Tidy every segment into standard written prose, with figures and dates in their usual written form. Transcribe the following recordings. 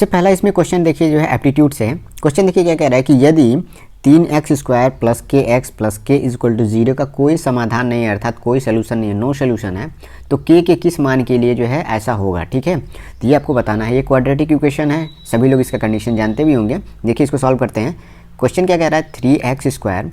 सबसे पहला इसमें क्वेश्चन देखिए जो है एप्टीट्यूड से है। क्वेश्चन देखिए क्या कह रहा है कि यदि 3x² प्लस के एक्स प्लस के इज इक्वल टू 0 का कोई समाधान नहीं है, अर्थात कोई सोल्यूशन नहीं है, नो सोल्यूशन है, तो k के किस मान के लिए जो है ऐसा होगा। ठीक है, तो ये आपको बताना है। ये क्वाड्रेटिक इक्वेशन है, सभी लोग इसका कंडीशन जानते भी होंगे। देखिए इसको सॉल्व करते हैं। क्वेश्चन क्या कह रहा है, 3x²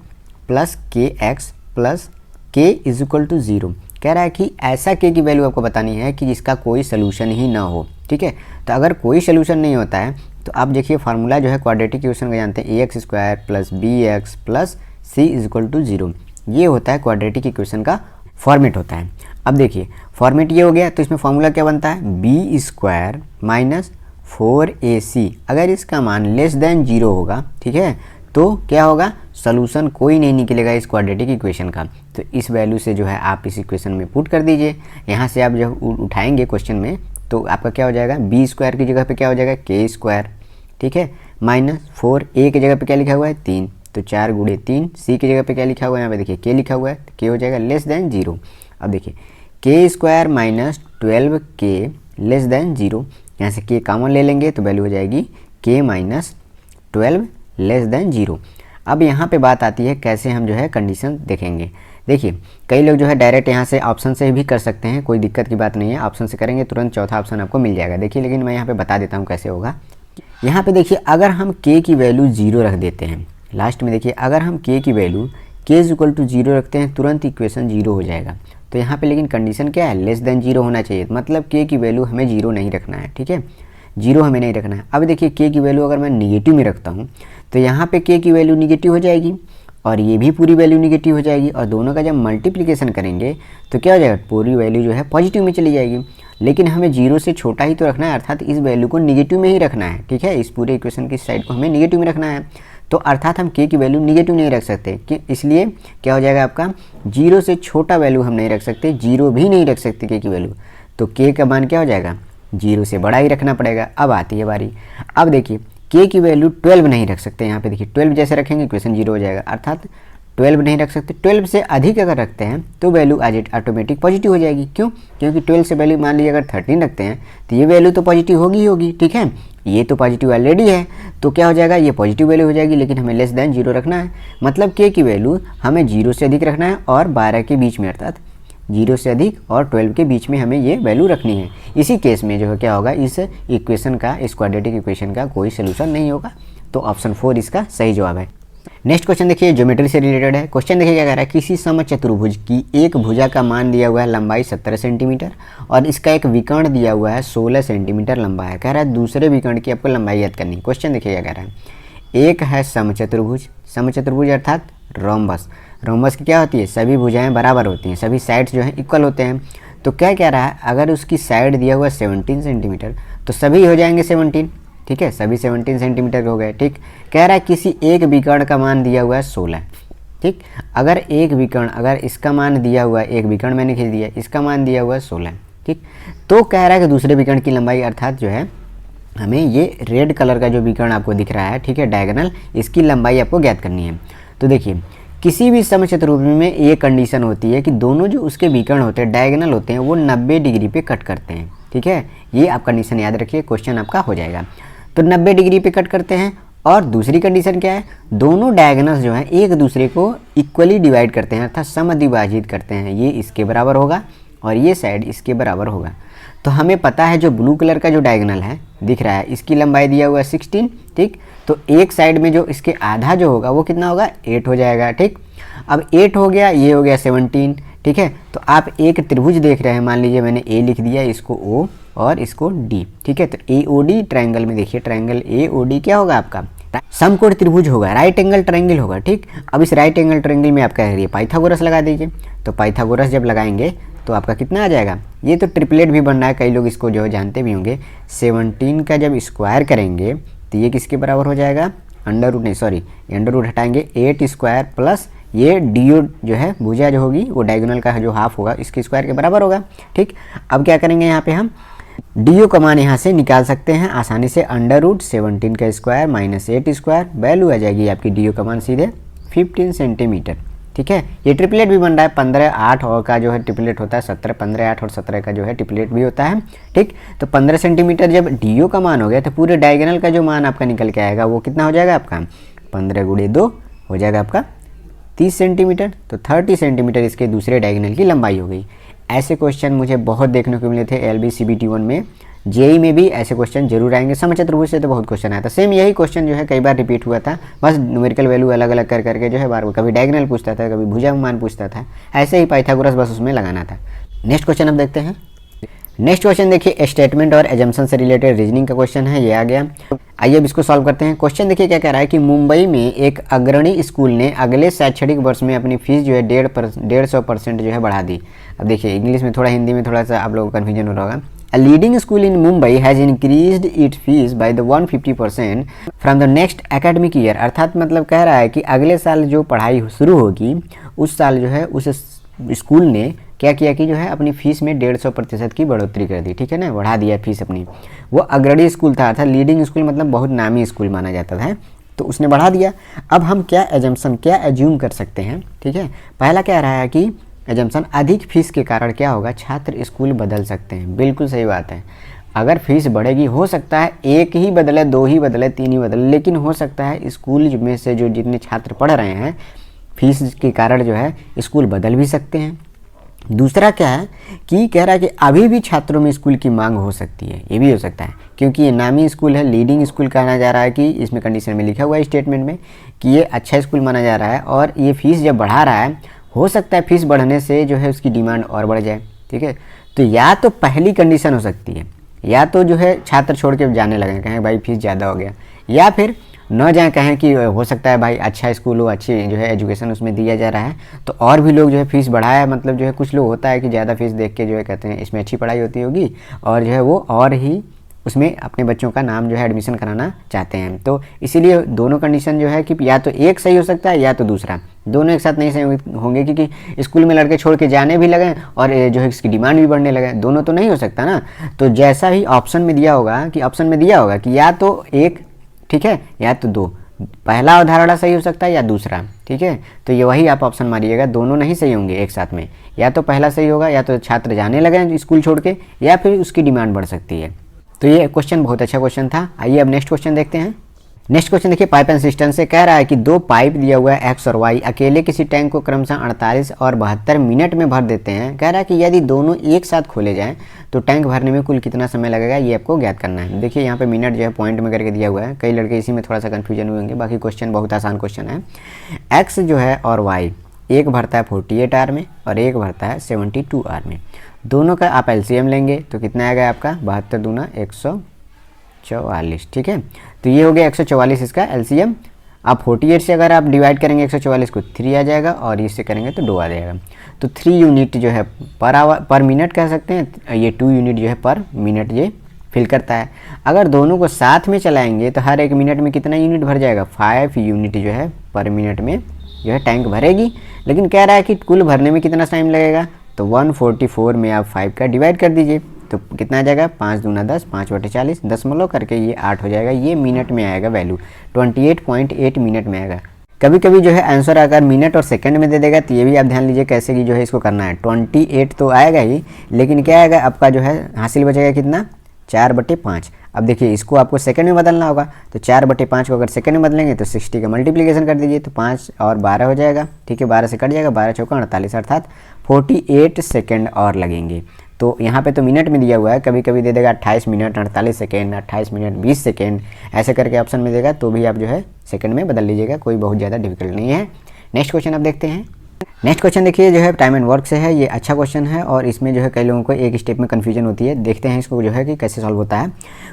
प्लस के एक्स प्लस के इज इक्वल टू 0 कह रहा है कि ऐसा k की वैल्यू आपको बतानी है कि जिसका कोई सोल्यूशन ही ना हो। ठीक है, तो अगर कोई सोल्यूशन नहीं होता है तो आप देखिए फार्मूला जो है क्वाड्रेटिक इक्वेशन का जानते हैं, ax² plus bx plus c is equal to 0। ये होता है क्वाड्रेटिक इक्वेशन का फॉर्मेट होता है। अब देखिए फॉर्मेट ये हो गया, तो इसमें फार्मूला क्या बनता है, b² माइनस 4ac। अगर इसका मान लेस देन 0 होगा, ठीक है, तो क्या होगा, सोल्यूशन कोई नहीं निकलेगा इस क्वाड्रेटिक इक्वेशन का। तो इस वैल्यू से जो है आप इस इक्वेशन में पुट कर दीजिए। यहाँ से आप जब उठाएंगे क्वेश्चन में तो आपका क्या हो जाएगा, b² की जगह पे क्या हो जाएगा k², ठीक है, माइनस 4a की जगह पे क्या लिखा हुआ है 3, तो 4 गुणे 3, c की जगह पे क्या लिखा हुआ है, यहाँ पे देखिए k लिखा हुआ है, तो k हो जाएगा लेस देन 0। अब देखिए k² minus 12k less than 0, यहाँ से k कॉमन ले लेंगे तो वैल्यू हो जाएगी k माइनस 12 लेस देन 0। अब यहाँ पे बात आती है कैसे हम जो है कंडीशन देखेंगे। देखिए कई लोग जो है डायरेक्ट यहाँ से ऑप्शन से भी कर सकते हैं, कोई दिक्कत की बात नहीं है, ऑप्शन से करेंगे तुरंत चौथा ऑप्शन आपको मिल जाएगा। देखिए लेकिन मैं यहाँ पे बता देता हूँ कैसे होगा। यहाँ पे देखिए अगर हम k की वैल्यू 0 रख देते हैं लास्ट में, देखिए अगर हम k की value k is equal to 0 रखते हैं तुरंत इक्वेशन 0 हो जाएगा। तो यहाँ पे लेकिन कंडीशन क्या है, लेस देन 0 होना चाहिए, मतलब k की वैल्यू हमें 0 नहीं रखना है। ठीक है, 0 हमें नहीं रखना है। अब देखिए k की वैल्यू अगर मैं निगेटिव में रखता हूँ तो यहाँ पे k की वैल्यू निगेटिव हो जाएगी और ये भी पूरी वैल्यू निगेटिव हो जाएगी, और दोनों का जब मल्टीप्लिकेशन करेंगे तो क्या हो जाएगा, पूरी वैल्यू जो है पॉजिटिव में चली जाएगी। लेकिन हमें 0 से छोटा ही तो रखना है, अर्थात इस वैल्यू को निगेटिव में ही रखना है। ठीक है, इस पूरे इक्वेशन की साइड को हमें निगेटिव में रखना है, तो अर्थात हम k की वैल्यू निगेटिव नहीं रख सकते कि इसलिए क्या हो जाएगा आपका, 0 से छोटा वैल्यू हम नहीं रख सकते, 0 भी नहीं रख सकते k की वैल्यू, तो k का मान क्या हो जाएगा, 0 से बड़ा ही रखना पड़ेगा। अब आती है बारी, अब देखिए k की वैल्यू 12 नहीं रख सकते। यहाँ पे देखिए 12 जैसे रखेंगे इक्वेशन 0 हो जाएगा, अर्थात 12 नहीं रख सकते। 12 से अधिक अगर रखते हैं तो वैल्यू ऑटोमेटिक पॉजिटिव हो जाएगी। क्यों, क्योंकि 12 से वैल्यू मान लीजिए अगर 13 रखते हैं तो ये वैल्यू तो पॉजिटिव होगी ही होगी। ठीक है, ये तो पॉजिटिव ऑलरेडी है, तो क्या हो जाएगा, ये पॉजिटिव वैल्यू हो जाएगी, लेकिन हमें लेस देन 0 रखना है, मतलब k की वैल्यू हमें 0 से अधिक रखना है और 12 के बीच में, अर्थात 0 से अधिक और 12 के बीच में हमें ये वैल्यू रखनी है। इसी केस में जो है क्या होगा, इस इक्वेशन का, इस क्वाड्रेटिक इक्वेशन का कोई सोल्यूशन नहीं होगा। तो ऑप्शन 4 इसका सही जवाब है। नेक्स्ट क्वेश्चन देखिए ज्योमेट्री से रिलेटेड है। क्वेश्चन देखिए क्या कह रहा है, किसी समचतुर्भुज की एक भुजा का मान दिया हुआ है लंबाई 17 सेंटीमीटर और इसका एक विकर्ण दिया हुआ है 16 सेंटीमीटर लंबा है। कह रहा है दूसरे विकर्ण की आपको लंबाई याद करनी है। क्वेश्चन देखिए क्या कह रहा है, एक है समचतुर्भुज, समचतुर्भुज अर्थात रोम्बस। रोम्बस की क्या होती है, सभी भुजाएं बराबर होती हैं, सभी साइड्स जो हैं इक्वल होते हैं। तो क्या कह रहा है, अगर उसकी साइड दिया हुआ 17 सेंटीमीटर तो सभी हो जाएंगे 17। ठीक है, सभी 17 सेंटीमीटर हो गए। ठीक, कह रहा है किसी एक विकर्ण का मान दिया हुआ है 16। ठीक, अगर एक विकर्ण, अगर इसका मान दिया हुआ है, एक विकर्ण मैंने खींच दिया, इसका मान दिया हुआ है 16। ठीक, तो कह रहा है कि दूसरे विकर्ण की लंबाई, अर्थात जो है हमें ये रेड कलर का जो विकर्ण आपको दिख रहा है, ठीक है, डायगोनल, इसकी लंबाई आपको ज्ञात करनी है। तो देखिए किसी भी समचतुर्भुज में ये कंडीशन होती है कि दोनों जो उसके विकर्ण होते हैं, डायगोनल होते हैं, वो 90 डिग्री पे कट करते हैं। ठीक है, ये आप कंडीशन याद रखिए, क्वेश्चन आपका हो जाएगा। तो 90 डिग्री पे कट करते हैं, और दूसरी कंडीशन क्या है, दोनों डायगोनल्स जो हैं एक दूसरे को इक्वली डिवाइड करते हैं, अर्थात समद्विभाजित करते हैं। ये इसके बराबर होगा और ये साइड इसके बराबर होगा। तो हमें पता है जो ब्लू कलर का जो डायगोनल है दिख रहा है, इसकी लंबाई दिया हुआ है 16। ठीक, तो एक साइड में जो इसके आधा जो होगा वो कितना होगा, 8 हो जाएगा। ठीक, अब 8 हो गया, ये हो गया 17। ठीक है, तो आप एक त्रिभुज देख रहे हैं, मान लीजिए मैंने ए लिख दिया, इसको ओ और इसको डी। ठीक है, तो AOD ट्रायंगल में देखिए, ट्रायंगल AOD क्या होगा आपका, समकोण त्रिभुज होगा, राइट एंगल ट्रायंगल होगा। ठीक, अब इस राइट एंगल ट्रायंगल में आप क्या करिए, पाइथागोरस लगा दीजिए। तो पाइथागोरस जब लगाएंगे तो आपका कितना आ जाएगा, ये तो ट्रिपलेट भी बन रहा है, कई लोग इसको जो जानते भी होंगे। 17 का जब स्क्वायर करेंगे तो ये किसके बराबर हो जाएगा, अंडर रूट नहीं, सॉरी अंडर रूट हटाएंगे, 8 स्क्वायर प्लस ये DO जो है भुजा जो होगी वो डायगोनल का जो हाफ होगा इसके स्क्वायर के बराबर होगा। ठीक, अब क्या करेंगे, यहाँ पे हम DO का मान यहाँ से निकाल सकते हैं आसानी से, अंडर रूट 17 का स्क्वायर माइनस 8 स्क्वायर, वैल्यू आ जाएगी आपकी DO का मान सीधे 15 सेंटीमीटर। ठीक है। ये ट्रिपलेट भी बन रहा है, 15 8 और का जो है ट्रिपलेट होता है 17, 15 8 और 17 का जो है ट्रिपलेट भी होता है, ठीक। तो 15 सेंटीमीटर जब डी का मान हो गया तो पूरे डायगोनल का जो मान आपका निकल के आएगा वो कितना हो जाएगा आपका, 15 गुणे 2 हो जाएगा आपका 30 सेंटीमीटर। तो 30 सेंटीमीटर इसके दूसरे डायगोनल की लंबाई हो गई। ऐसे क्वेश्चन मुझे बहुत देखने को मिले थे LB CBT 1 में, जेई में भी ऐसे क्वेश्चन जरूर आएंगे। समचतुर्भुज से तो बहुत क्वेश्चन आया था, सेम यही क्वेश्चन जो है कई बार रिपीट हुआ था, बस न्यूमेरिकल वैल्यू अलग अलग कर करके जो है बार कभी डायगोनल पूछता था, कभी भुजंगमान पूछता था, ऐसे ही पाइथागोरस बस उसमें लगाना था। नेक्स्ट क्वेश्चन अब देखते हैं। नेक्स्ट क्वेश्चन देखिए, स्टेटमेंट और एजम्पशन से रिलेटेड रीजनिंग का क्वेश्चन है, ये आ गया। आइए अब इसको सॉल्व करते हैं। क्वेश्चन देखिए क्या कह रहा है कि मुंबई में एक अग्रणी स्कूल ने अगले शैक्षणिक वर्ष में अपनी फीस जो है 150% जो है बढ़ा दी। अब देखिए इंग्लिश में थोड़ा, हिंदी में थोड़ा सा आप लोगों को कन्फ्यूजन हो रहा होगा। A leading school in Mumbai has increased its fees by the 150% from the next academic year। अर्थात मतलब कह रहा है कि अगले साल जो पढ़ाई शुरू होगी उस साल जो है उस स्कूल ने क्या किया कि जो है अपनी फीस में 150% की बढ़ोतरी कर दी, ठीक है ना, बढ़ा दिया फीस अपनी। वो अग्रणी स्कूल था, अर्थात लीडिंग स्कूल मतलब बहुत नामी स्कूल माना जाता था, तो उसने बढ़ा दिया। अब हम क्या एजम्पशन, क्या एज्यूम कर सकते हैं, ठीक है। पहला कह रहा है कि एजम्पशन, अधिक फीस के कारण क्या होगा, छात्र स्कूल बदल सकते हैं। बिल्कुल सही बात है, अगर फीस बढ़ेगी हो सकता है एक ही बदले, 2 ही बदले, 3 ही बदले, लेकिन हो सकता है स्कूल में से जो जितने छात्र पढ़ रहे हैं फीस के कारण जो है स्कूल बदल भी सकते हैं। दूसरा क्या है कि कह रहा है कि अभी भी छात्रों में स्कूल की मांग हो सकती है, ये भी हो सकता है क्योंकि ये नामी स्कूल है, लीडिंग स्कूल कहना जा रहा है कि इसमें कंडीशन में लिखा हुआ है स्टेटमेंट में कि ये अच्छा स्कूल माना जा रहा है और ये फीस जब बढ़ा रहा है, हो सकता है फीस बढ़ने से जो है उसकी डिमांड और बढ़ जाए, ठीक है। तो या तो पहली कंडीशन हो सकती है, या तो जो है छात्र छोड़ के जाने लगे, कहें भाई फीस ज़्यादा हो गया, या फिर न जाए, कहें कि हो सकता है भाई अच्छा स्कूल हो, अच्छी जो है एजुकेशन उसमें दिया जा रहा है तो और भी लोग जो है फीस बढ़ाया, मतलब जो है कुछ लोग होता है कि ज़्यादा फीस देख के जो है कहते हैं इसमें अच्छी पढ़ाई होती होगी और जो है वो और ही उसमें अपने बच्चों का नाम जो है एडमिशन कराना चाहते हैं। तो इसीलिए दोनों कंडीशन जो है कि या तो एक सही हो सकता है या तो दूसरा, दोनों एक साथ नहीं सही होंगे क्योंकि स्कूल में लड़के छोड़ के जाने भी लगे और जो है इसकी डिमांड भी बढ़ने लगे, दोनों तो नहीं हो सकता ना। तो जैसा ही ऑप्शन में दिया होगा कि या तो एक, ठीक है, या तो 2, पहला अवधारणा सही हो सकता है या दूसरा, ठीक है। तो ये वही आप ऑप्शन मारिएगा, दोनों नहीं सही होंगे एक साथ में, या तो पहला सही होगा या तो छात्र जाने लगे स्कूल छोड़ के, या फिर उसकी डिमांड बढ़ सकती है। तो ये क्वेश्चन बहुत अच्छा क्वेश्चन था। आइए अब नेक्स्ट क्वेश्चन देखते हैं। नेक्स्ट क्वेश्चन देखिए, पाइप एंड सिस्टम से कह रहा है कि 2 पाइप दिया हुआ है एक्स और वाई अकेले किसी टैंक को क्रमशः 48 और 72 मिनट में भर देते हैं। कह रहा है कि यदि दोनों एक साथ खोले जाएं तो टैंक भरने में कुल कितना समय लगेगा, ये आपको ज्ञात करना है। देखिए यहाँ पे मिनट जो है पॉइंट में करके दिया हुआ है, कई लड़के इसी में थोड़ा सा कन्फ्यूजन हुए होंगे, बाकी क्वेश्चन बहुत आसान क्वेश्चन है। एक्स जो है और वाई, एक भरता है 48 आवर में और एक भरता है 72 आवर में, दोनों का आप एलसीएम लेंगे तो कितना आएगा आपका 72 दूना 144, ठीक है। तो ये हो गया 144 इसका एलसीएम। अब 48 से अगर आप डिवाइड करेंगे 144 को 3 आ जाएगा और इससे करेंगे तो 2 आ जाएगा। तो 3 यूनिट जो है पर मिनट कह सकते हैं, ये 2 यूनिट जो है पर मिनट ये फिल करता है। अगर दोनों को साथ में चलाएंगे तो हर एक मिनट में कितना यूनिट भर जाएगा, 5 यूनिट जो है पर मिनट में जो है टैंक भरेगी। लेकिन कह रहा है कि कुल भरने में कितना टाइम लगेगा, तो 144 में आप 5 का डिवाइड कर दीजिए तो कितना आ जाएगा 5 दूना 10, 5/40, दशमलव करके ये 8 हो जाएगा। ये मिनट में आएगा वैल्यू, 28.8 मिनट में आएगा। कभी कभी जो है आंसर अगर मिनट और सेकंड में दे देगा तो ये भी आप ध्यान लीजिए कैसे कि जो है इसको करना है। 28 तो आएगा ही, लेकिन क्या आएगा आपका जो है हासिल बचेगा कितना 4/5। अब देखिए इसको आपको सेकंड में बदलना होगा, तो 4/5 को अगर सेकंड में बदलेंगे तो 60 का मल्टीप्लिकेशन कर दीजिए तो 5 और 12 हो जाएगा, ठीक है। 12 से कट जाएगा, 12 चौका 48, अर्थात 48 सेकेंड और लगेंगे। तो यहाँ पे तो मिनट में दिया हुआ है, कभी कभी दे देगा 28 मिनट 48 सेकेंड, 28 मिनट 20 सेकेंड, ऐसे करके ऑप्शन में देगा तो भी आप जो है सेकंड में बदल लीजिएगा, कोई बहुत ज़्यादा डिफिकल्ट नहीं है। नेक्स्ट क्वेश्चन आप देखते हैं। नेक्स्ट क्वेश्चन देखिए जो है टाइम एंड वर्क से है, ये अच्छा क्वेश्चन है और इसमें जो है कई लोगों को एक स्टेप में कन्फ्यूजन होती है। देखते हैं इसको जो है कि कैसे सॉल्व होता है।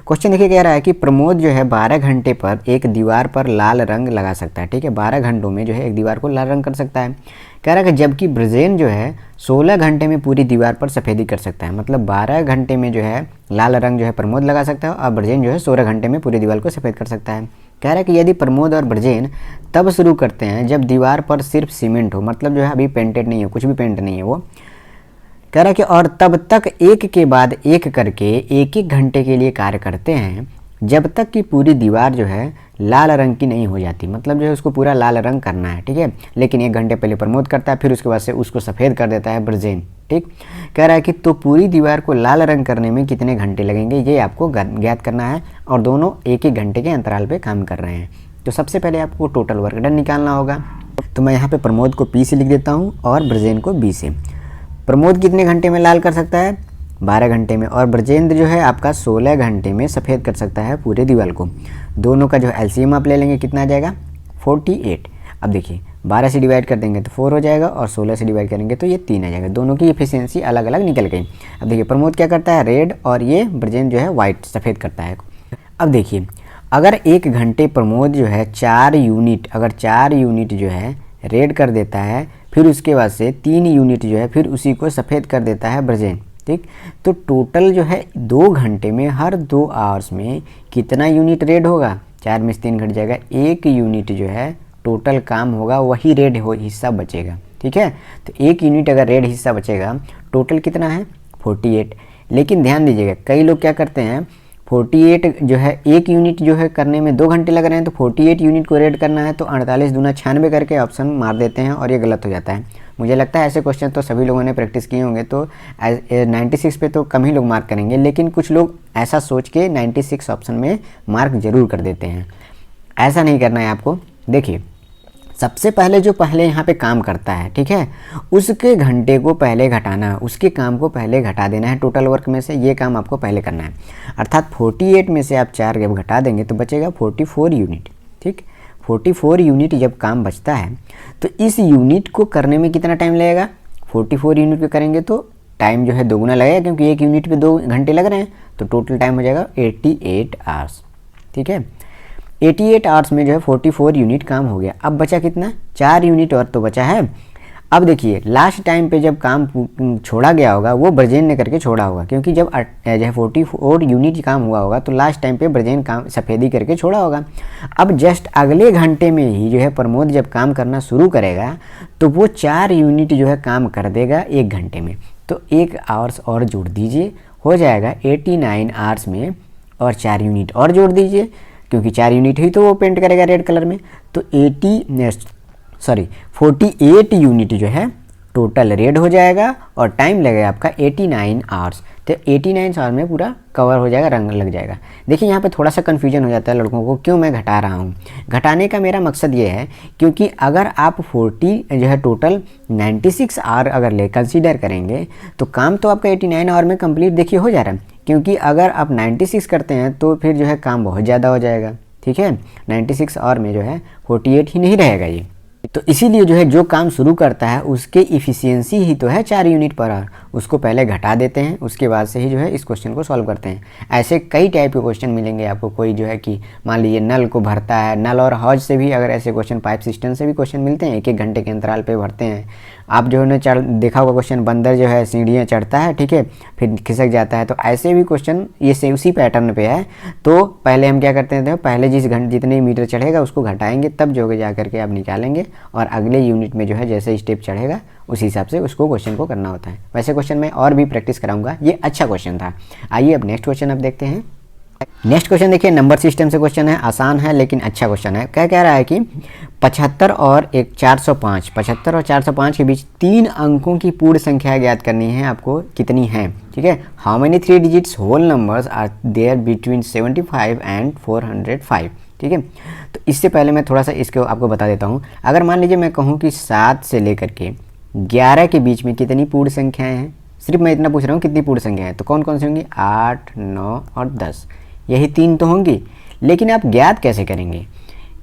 क्वेश्चन देखिए कह रहा है कि प्रमोद जो है 12 घंटे पर एक दीवार पर लाल रंग लगा सकता है, ठीक है। 12 घंटों में जो है एक दीवार को लाल रंग कर सकता है। कह रहा है कि जबकि ब्रजेन जो है 16 घंटे में पूरी दीवार पर सफ़ेदी कर सकता है। मतलब 12 घंटे में जो है लाल रंग जो है प्रमोद लगा सकता है और ब्रजेन जो है 16 घंटे में पूरी दीवार को सफ़ेद कर सकता है। कह रहा है कि यदि प्रमोद और ब्रजेन तब शुरू करते हैं जब दीवार पर सिर्फ सीमेंट हो, मतलब जो है अभी पेंटेड नहीं है, कुछ भी पेंट नहीं है वो। कह रहा है कि और तब तक एक के बाद एक करके 1-1 घंटे के लिए कार्य करते हैं जब तक कि पूरी दीवार जो है लाल रंग की नहीं हो जाती, मतलब जो है उसको पूरा लाल रंग करना है, ठीक है। लेकिन 1 घंटे पहले प्रमोद करता है, फिर उसके बाद से उसको सफ़ेद कर देता है ब्रजेन, ठीक। कह रहा है कि तो पूरी दीवार को लाल रंग करने में कितने घंटे लगेंगे, ये आपको ज्ञात करना है, और दोनों 1-1 घंटे के अंतराल पे काम कर रहे हैं। तो सबसे पहले आपको टोटल वर्क डन निकालना होगा। तो मैं यहाँ पे प्रमोद को P से लिख देता हूँ और ब्रजेन को B से। प्रमोद कितने घंटे में लाल कर सकता है, 12 घंटे में, और ब्रजेंद्र जो है आपका 16 घंटे में सफ़ेद कर सकता है पूरे दीवार को। दोनों का जो एलसीएम आप ले लेंगे, कितना आ जाएगा 48। अब देखिए 12 से डिवाइड कर देंगे तो 4 हो जाएगा, और 16 से डिवाइड करेंगे तो ये 3 आ जाएगा। दोनों की एफिशिएंसी अलग अलग निकल गई। अब देखिए प्रमोद क्या करता है, रेड, और ये ब्रजेंद्र जो है वाइट, सफ़ेद करता है। अब देखिए अगर 1 घंटे प्रमोद जो है 4 यूनिट, अगर 4 यूनिट जो है रेड कर देता है, फिर उसके बाद से 3 यूनिट जो है फिर उसी को सफ़ेद कर देता है ब्रजेंद्र, ठीक। तो टोटल जो है 2 घंटे में, हर 2 आवर्स में कितना यूनिट रेड होगा, 4 में से 3 घट जाएगा, 1 यूनिट जो है टोटल काम होगा वही रेड हिस्सा बचेगा, ठीक है। तो 1 यूनिट अगर रेड हिस्सा बचेगा, टोटल कितना है 48। लेकिन ध्यान दीजिएगा, कई लोग क्या करते हैं, 48 जो है 1 यूनिट जो है करने में 2 घंटे लग रहे हैं, तो 48 यूनिट को रेड करना है तो 48 दूना 96 करके ऑप्शन मार देते हैं, और ये गलत हो जाता है। मुझे लगता है ऐसे क्वेश्चन तो सभी लोगों ने प्रैक्टिस किए होंगे, तो 96 पे तो कम ही लोग मार्क करेंगे, लेकिन कुछ लोग ऐसा सोच के 96 ऑप्शन में मार्क जरूर कर देते हैं। ऐसा नहीं करना है आपको। देखिए सबसे पहले जो यहाँ पे काम करता है, ठीक है, उसके घंटे को पहले घटाना है, उसके काम को पहले घटा देना है टोटल वर्क में से, ये काम आपको पहले करना है। अर्थात 48 में से आप 4 जब घटा देंगे तो बचेगा 44 यूनिट, ठीक। 44 यूनिट जब काम बचता है तो इस यूनिट को करने में कितना टाइम लगेगा, 44 यूनिट को करेंगे तो टाइम जो है दोगुना लगेगा, क्योंकि 1 यूनिट पे 2 घंटे लग रहे हैं, तो टोटल टाइम हो जाएगा 88 आवर्स, ठीक है। 88 आवर्स में जो है 44 यूनिट काम हो गया। अब बचा कितना, 4 यूनिट और तो बचा है। अब देखिए लास्ट टाइम पे जब काम छोड़ा गया होगा वो ब्रजेंद्र ने करके छोड़ा होगा, क्योंकि जब जो है 44 यूनिट काम हुआ होगा तो लास्ट टाइम पे ब्रजेंद्र काम सफ़ेदी करके छोड़ा होगा। अब जस्ट अगले घंटे में ही जो है प्रमोद जब काम करना शुरू करेगा तो वो 4 यूनिट जो है काम कर देगा 1 घंटे में, तो 1 आवर्स और जोड़ दीजिए, हो जाएगा 89 आवर्स में, और 4 यूनिट और जोड़ दीजिए, क्योंकि 4 यूनिट ही तो वो पेंट करेगा रेड कलर में, तो 48 यूनिट जो है टोटल रेड हो जाएगा, और टाइम लगेगा आपका 89 आवर्स। तो 89 आवर्स में पूरा कवर हो जाएगा, रंग लग जाएगा। देखिए यहाँ पे थोड़ा सा कन्फ्यूजन हो जाता है लड़कों को, क्यों मैं घटा रहा हूँ। घटाने का मेरा मकसद ये है क्योंकि अगर आप 40 जो है टोटल 96 आवर अगर कंसीडर करेंगे तो काम तो आपका 89 आवर में कंप्लीट देखिए हो जा रहा है, क्योंकि अगर आप 96 करते हैं तो फिर जो है काम बहुत ज़्यादा हो जाएगा, ठीक है। 96 आवर में जो है 48 ही नहीं रहेगा ये, तो इसीलिए जो है जो काम शुरू करता है उसके इफ़िशियंसी ही तो है 4 यूनिट पर आवर, उसको पहले घटा देते हैं, उसके बाद से ही जो है इस क्वेश्चन को सॉल्व करते हैं। ऐसे कई टाइप के क्वेश्चन मिलेंगे आपको। कोई जो है कि मान लीजिए नल को भरता है, नल और हौज से भी अगर ऐसे क्वेश्चन, पाइप सिस्टम से भी क्वेश्चन मिलते हैं, 1-1 घंटे के अंतराल पे भरते हैं। आप जो है देखा होगा क्वेश्चन, बंदर जो है सीढ़ियाँ चढ़ता है, ठीक है, फिर खिसक जाता है, तो ऐसे भी क्वेश्चन ये से उसी पैटर्न पे है। तो पहले हम क्या करते हैं, पहले जितने मीटर चढ़ेगा उसको घटाएंगे, तब जो जा करके आप निकालेंगे, और अगले यूनिट में जो है जैसे स्टेप चढ़ेगा उस हिसाब से उसको क्वेश्चन को करना होता है। वैसे क्वेश्चन मैं और भी प्रैक्टिस कराऊंगा, ये अच्छा क्वेश्चन था। आइए अब नेक्स्ट क्वेश्चन अब देखते हैं। नेक्स्ट क्वेश्चन देखिए, नंबर सिस्टम से क्वेश्चन है, आसान है लेकिन अच्छा क्वेश्चन है। क्या कह रहा है कि 75 और 405 के बीच 3 अंकों की पूर्ण संख्या ज्ञात करनी है आपको, कितनी है, ठीक है। How many 3 digits whole numbers are there between 75 and 405, ठीक है। तो इससे पहले मैं थोड़ा सा इसको आपको बता देता हूँ। अगर मान लीजिए मैं कहूँ कि 7 से लेकर के 11 के बीच में कितनी पूर्ण संख्याएँ हैं, सिर्फ मैं इतना पूछ रहा हूँ कितनी पूर्ण संख्या है, तो कौन कौन सी होंगी, 8, 9 और 10, यही 3 तो होंगी। लेकिन आप ज्ञात कैसे करेंगे,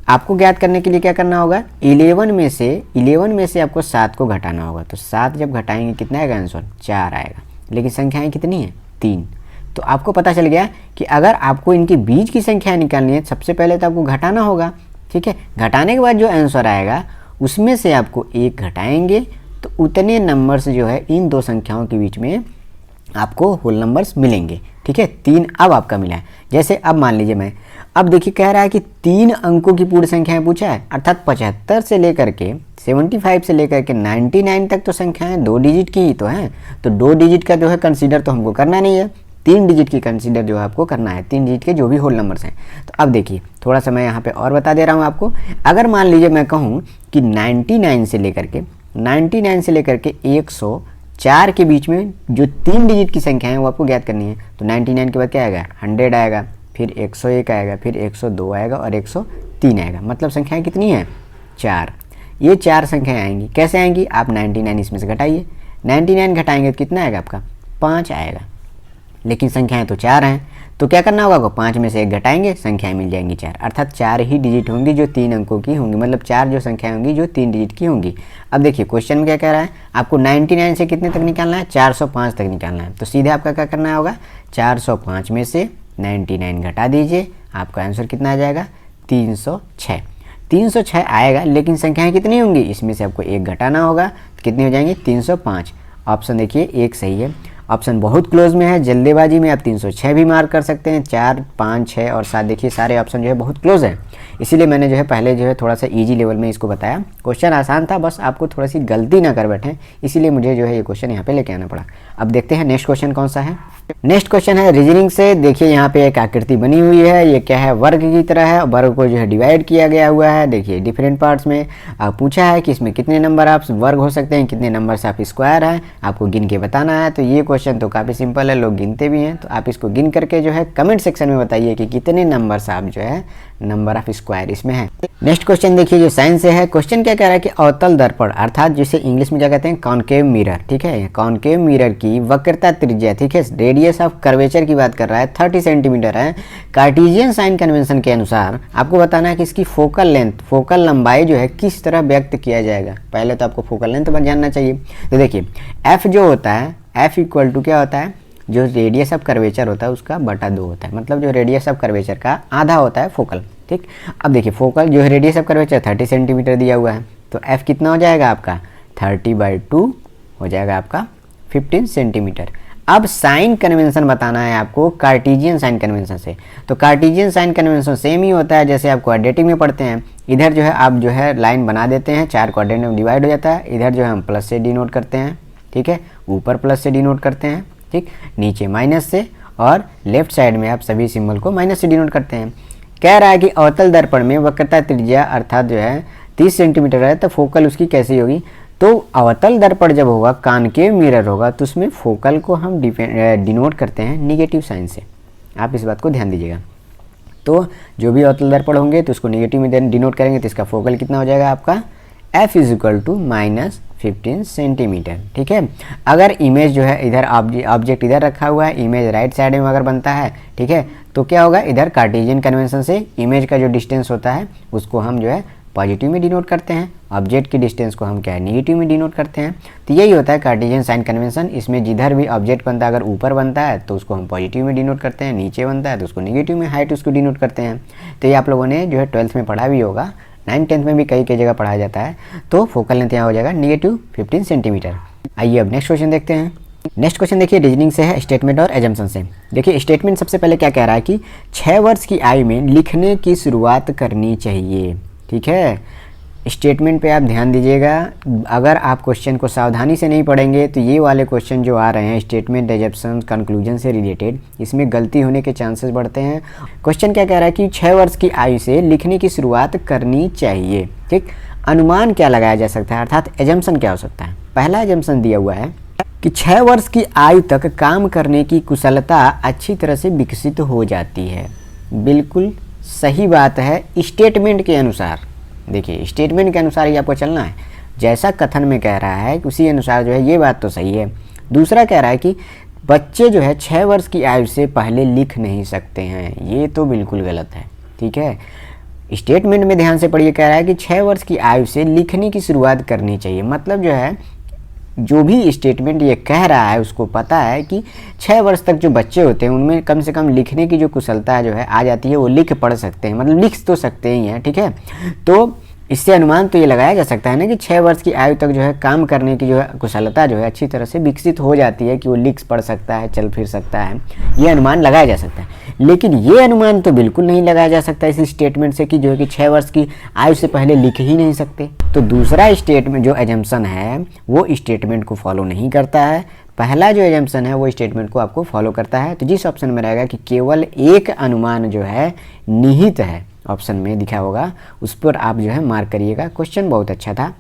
आपको ज्ञात करने के लिए क्या करना होगा, 11 में से आपको 7 को घटाना होगा। तो 7 जब घटाएंगे कितना आएगा आंसर, 4 आएगा। लेकिन संख्याएं कितनी हैं, 3। तो आपको पता चल गया कि अगर आपको इनके बीच की संख्या निकालनी है, सबसे पहले तो आपको घटाना होगा, ठीक है। घटाने के बाद जो आंसर आएगा उसमें से आपको 1 घटाएंगे, तो उतने नंबर्स जो है इन 2 संख्याओं के बीच में आपको होल नंबर्स मिलेंगे, ठीक है। 3 अब आपका मिला है। जैसे अब मान लीजिए मैं, अब देखिए कह रहा है कि 3 अंकों की पूर्ण संख्याएं पूछा है, अर्थात 75 से लेकर के 75 से लेकर के 99 तक तो संख्याएं 2 डिजिट की ही तो हैं, तो 2 डिजिट का जो है कंसीडर तो हमको करना नहीं है, 3 डिजिट की कंसीडर जो है आपको करना है, 3 डिजिट के जो भी होल नंबर्स हैं। तो अब देखिए थोड़ा सा मैं यहाँ पे और बता दे रहा हूँ आपको। अगर मान लीजिए मैं कहूँ कि 99 से लेकर के 104 के बीच में जो 3 डिजिट की संख्या है वो आपको ज्ञात करनी है। तो 99 के बाद क्या आएगा, 100 आएगा, फिर 101 आएगा, फिर 102 आएगा और 103 आएगा। मतलब संख्याएँ कितनी हैं, 4। ये 4 संख्याएँ आएंगी। कैसे आएंगी, आप 99 इसमें से घटाइए, 99 घटाएंगे तो कितना आएगा आपका, 5 आएगा। लेकिन संख्याएं तो 4 हैं, तो क्या करना होगा आपको, 5 में से 1 घटाएंगे, संख्याएं मिल जाएंगी 4। अर्थात 4 ही डिजिट होंगी जो 3 अंकों की होंगी, मतलब 4 जो संख्याएं होंगी जो 3 डिजिट की होंगी। अब देखिए क्वेश्चन में क्या कह रहा है, आपको 99 से कितने तक निकालना है, 405 तक निकालना है। तो सीधे आपका क्या करना होगा, 405 में से 99 घटा दीजिए, आपका आंसर कितना आ जाएगा, 306। 306 आएगा, लेकिन संख्याएं कितनी होंगी, इसमें से आपको 1 घटाना होगा, कितनी हो जाएंगी, 305। ऑप्शन देखिए 1 सही है। ऑप्शन बहुत क्लोज में है, जल्दीबाजी में आप 306 भी मार्क कर सकते हैं। 4, 5, 6 और 7 देखिए सारे ऑप्शन जो है बहुत क्लोज है, इसीलिए मैंने जो है पहले जो है थोड़ा सा इजी लेवल में इसको बताया। क्वेश्चन आसान था, बस आपको थोड़ी सी गलती ना कर बैठे, इसीलिए मुझे जो है ये क्वेश्चन यहाँ पे लेके आना पड़ा। अब देखते हैं नेक्स्ट क्वेश्चन कौन सा है। नेक्स्ट क्वेश्चन है रीजनिंग से। देखिए यहाँ पे एक आकृति बनी हुई है, ये क्या है, वर्ग की तरह है। वर्ग को जो है डिवाइड किया गया हुआ है। देखिए डिफरेंट पार्ट्स में पूछा है कि इसमें कितने नंबर आप वर्ग हो सकते हैं, कितने नंबर से आप स्क्वायर है, आपको गिन के बताना है। तो ये क्वेश्चन तो काफ़ी सिंपल है, लोग गिनते भी हैं। तो आप इसको गिन करके जो है कमेंट सेक्शन में बताइए कि कितने नंबर से आप जो है नंबर ऑफ स्क्वायर इसमें है। नेक्स्ट क्वेश्चन देखिए जो साइंस से है। क्वेश्चन क्या कह रहा है कि अवतल दर्पण अर्थात जिसे इंग्लिश में क्या कहते हैं, कॉनकेव मिरर, ठीक है। कॉनकेव मिरर की वक्रता त्रिज्या, ठीक है, रेडियस ऑफ कर्वेचर की बात कर रहा है, 30 सेंटीमीटर है। कार्टेशियन साइन कन्वेंशन के अनुसार आपको बताना है कि इसकी फोकल लेंथ, फोकल लंबाई जो है किस तरह व्यक्त किया जाएगा। पहले तो आपको फोकल लेंथ जानना चाहिए। तो देखिए एफ जो होता है, एफ इक्वल टू क्या होता है, जो रेडियस ऑफ कर्वेचर होता है उसका बटा 2 होता है। मतलब जो रेडियस ऑफ कर्वेचर का आधा होता है फोकल, ठीक। अब देखिए फोकल जो है रेडियस ऑफ कर्वेचर 30 सेंटीमीटर दिया हुआ है, तो एफ कितना हो जाएगा आपका, 30/2 हो जाएगा आपका 15 सेंटीमीटर। अब साइन कन्वेंशन बताना है आपको कार्टेशियन साइन कन्वेंशन से। तो कार्टेशियन साइन कन्वेंशन सेम ही होता है जैसे आप क्वाड्रेटिक में पढ़ते हैं। इधर जो है आप जो है लाइन बना देते हैं, 4 क्वाड्रेंट में डिवाइड हो जाता है। इधर जो है हम प्लस से डिनोट करते हैं, ठीक है, ऊपर प्लस से डिनोट करते हैं, ठीक, नीचे माइनस से, और लेफ्ट साइड में आप सभी सिंबल को माइनस से डिनोट करते हैं। कह रहा है कि अवतल दर्पण में वक्रता त्रिज्या अर्थात जो है 30 सेंटीमीटर है, तो फोकल उसकी कैसी होगी। तो अवतल दर्पण जब होगा, कॉनकेव मिरर होगा, तो उसमें फोकल को हम डिनोट करते हैं निगेटिव साइन से। आप इस बात को ध्यान दीजिएगा। तो जो भी अवतल दर्पण होंगे तो उसको निगेटिव में डिनोट करेंगे, तो इसका फोकल कितना हो जाएगा आपका, f is equal to -15 centimetre, ठीक है। अगर इमेज जो है इधर ऑब्जेक्ट इधर रखा हुआ है, इमेज राइट साइड में अगर बनता है, ठीक है, तो क्या होगा, इधर कार्टेशियन कन्वेंशन से इमेज का जो डिस्टेंस होता है उसको हम जो है पॉजिटिव में डिनोट करते हैं, ऑब्जेक्ट की डिस्टेंस को हम क्या है नेगेटिव में डिनोट करते हैं। तो यही होता है कार्टेशियन साइन कन्वेंशन। इसमें जिधर भी ऑब्जेक्ट बनता है, अगर ऊपर बनता है तो उसको हम पॉजिटिव में डिनोट करते हैं, नीचे बनता है तो उसको नेगेटिव में, हाइट उसको डिनोट करते हैं। तो ये आप लोगों ने जो है 12th में पढ़ा भी होगा, 9th-10th में भी कई जगह पढ़ाया जाता है। तो फोकल लेंथ यहाँ हो जाएगा -15 सेंटीमीटर। आइए अब नेक्स्ट क्वेश्चन देखते हैं। नेक्स्ट क्वेश्चन देखिए रीजनिंग से है, स्टेटमेंट और एजम्पशन से। देखिए स्टेटमेंट सबसे पहले क्या कह रहा है कि 6 वर्ष की आयु में लिखने की शुरुआत करनी चाहिए, ठीक है। स्टेटमेंट पे आप ध्यान दीजिएगा। अगर आप क्वेश्चन को सावधानी से नहीं पढ़ेंगे तो ये वाले क्वेश्चन जो आ रहे हैं स्टेटमेंट, एजम्पशन, कंक्लूजन से रिलेटेड, इसमें गलती होने के चांसेस बढ़ते हैं। क्वेश्चन क्या कह रहा है कि 6 वर्ष की आयु से लिखने की शुरुआत करनी चाहिए, ठीक। अनुमान क्या लगाया जा सकता है, अर्थात एजम्पशन क्या हो सकता है। पहला एजम्पशन दिया हुआ है कि 6 वर्ष की आयु तक काम करने की कुशलता अच्छी तरह से विकसित हो जाती है। बिल्कुल सही बात है स्टेटमेंट के अनुसार। देखिए स्टेटमेंट के अनुसार ही आपको चलना है, जैसा कथन में कह रहा है उसी अनुसार जो है, ये बात तो सही है। दूसरा कह रहा है कि बच्चे जो है 6 वर्ष की आयु से पहले लिख नहीं सकते हैं, ये तो बिल्कुल गलत है, ठीक है। स्टेटमेंट में ध्यान से पढ़िए, कह रहा है कि 6 वर्ष की आयु से लिखने की शुरुआत करनी चाहिए। मतलब जो है जो भी स्टेटमेंट ये कह रहा है उसको पता है कि 6 वर्ष तक जो बच्चे होते हैं उनमें कम से कम लिखने की जो कुशलता जो है आ जाती है, वो लिख पढ़ सकते हैं, मतलब लिख तो सकते ही हैं, ठीक है। तो इससे अनुमान तो ये लगाया जा सकता है ना कि 6 वर्ष की आयु तक जो है काम करने की जो है कुशलता जो है अच्छी तरह से विकसित हो जाती है कि वो लिख पढ़ सकता है, चल फिर सकता है, ये अनुमान लगाया जा सकता है। लेकिन ये अनुमान तो बिल्कुल नहीं लगाया जा सकता इस स्टेटमेंट से कि जो है कि 6 वर्ष की आयु से पहले लिख ही नहीं सकते। तो दूसरा स्टेटमेंट जो एजम्पशन है वो स्टेटमेंट को फॉलो नहीं करता है। पहला जो एजम्पशन है वो स्टेटमेंट को आपको फॉलो करता है। तो जिस ऑप्शन में रहेगा कि केवल एक अनुमान जो है निहित है, ऑप्शन में दिखा होगा, उस पर आप जो है मार्क करिएगा। क्वेश्चन बहुत अच्छा था।